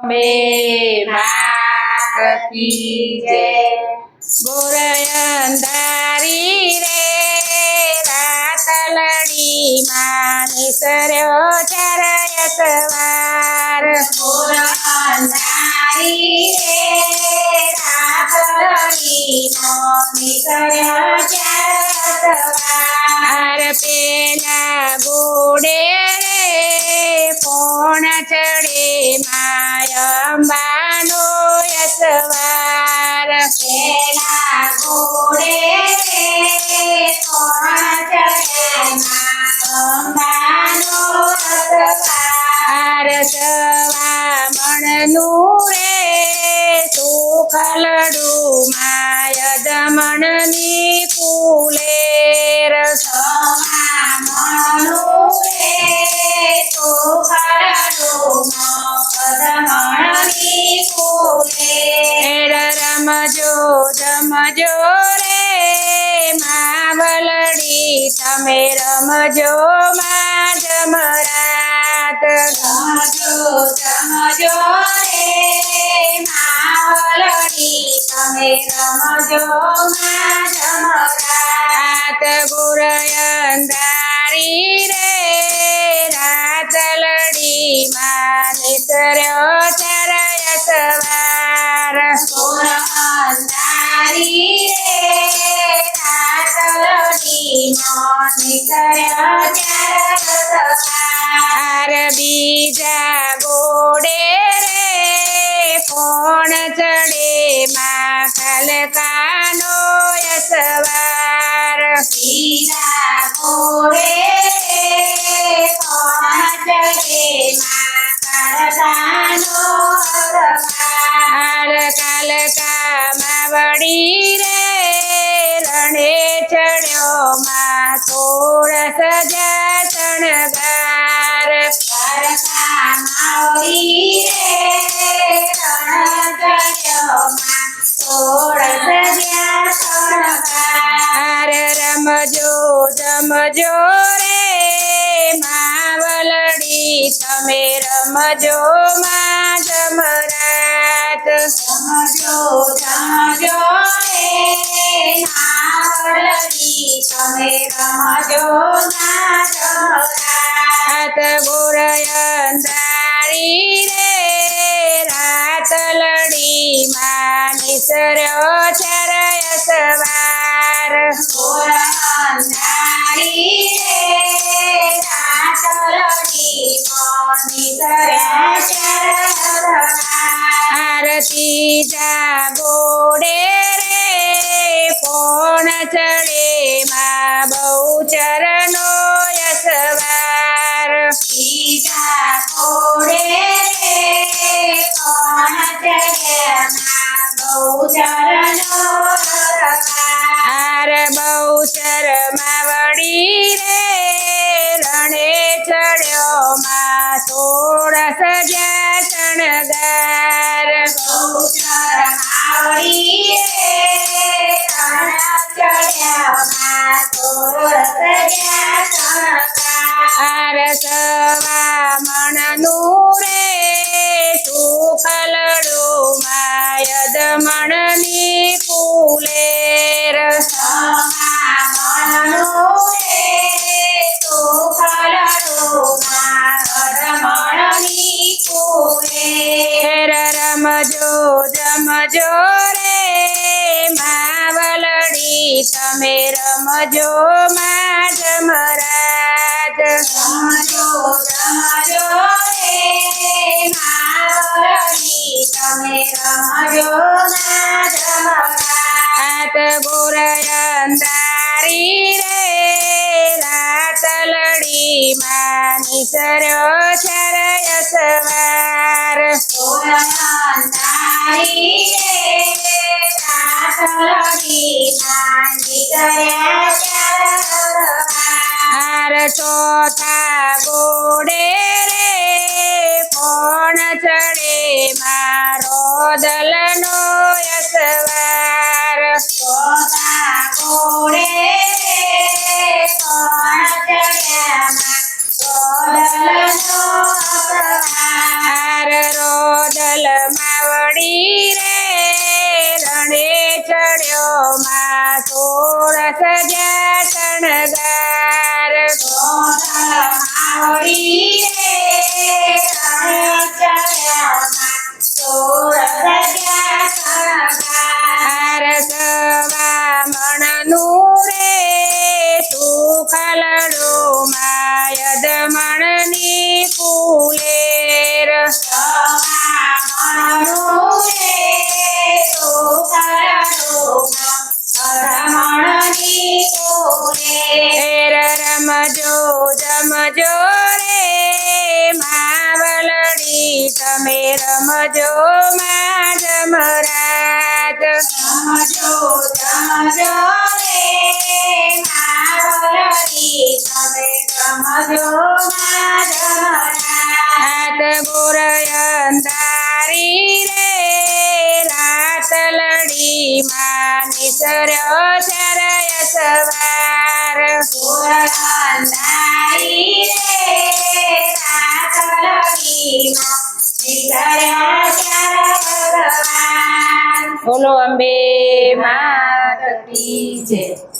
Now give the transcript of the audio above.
બે માત કી જય ગોરય અંધારી રે રાતલડી માં નિસર્યો ચરય સવાર ગોરય અંધારી રે રાતલડી માં નિસર્યો ચરય સવાર પેલા ગોડે કોણ ચડે માય અંબાનો યસવાર પેલા ગોડે કોણ ચડે માય અંબાનો યસવાર સવા મણનું રે સુખલડું માય દમણની ફૂલેર સવા મણનું રે રમજો જમજો રે માવલડી તમે રમજો માં જમરાત રમજો જમજો રે માવલડી તમે રમજો માં જમરાત ગોરય અંધારી રે રાતલડી માં નિસર્યો ચરય સવાર ગોરય અંધારી રે રાતલડી માં નિસર્યો ચરય સવાર બીજા ગોડે રે કોણ ચડે માં કાલકાનો યસવાર બીજા ગોડે કાલકા માવડી રે રણે ચડ્યો માં તોળ સજા શણગાર કાલકા માવડી રે રણ ચડ્યો માં તોળ સજા શણગાર રમજો જમજો રે માવલડી તમે રમજો માં જમરાત રમજો જમજો રે માવલડી તમે રમજો માં જમરાત ગોરય અંધારી રે રાતલડી માં નિસર્યો ચરય સવાર ગોરય અંધારી રે આરતી જા ગોડે રે કોણ ચડે માં બહુચરનો યસવાર બીજા ગોડે રે કોણ ચડે માં બહુચરનો યસવાર બહુચર માવડી રે રણે ચડ્યો માં તોળ સજા શણગાર બહુચર માવડી રે રણ ચડ્યો માં તોળ સજા શણગાર સવા મણનું રે સુખલડું માય દમણની ફૂલેર સવા મણનું રમજો જમજો રે માવલડી તમે રમજો માં જમરાત રમજો જમજો રે માવલડી તમે રમજો માં જમરાત ગોરય અંધારી રે રાતલડી માં નિસર્યો ચરય સવાર ગોરય અંધારી રે રાતલડી માં નિસર્યો ચરય સવાર ચોથા ગોડે રે કોણ ચડે મારો દલનો યસવાર ચોથા ગોડે કોણ ચડે રોદલનો અપહાર રોદલ જમજો માં જમરાજ જમજો જમજો રે માવલડી તમે જમજો માં જમરાજ હાથ બોર અંધારી રે લાતલડી માં નિસર્યો ચારય સવાર પુરાંધારી રે રાતલડીમાં નીકળ્યા ચાર ભગવાન બોલો અંબે માત કી જય.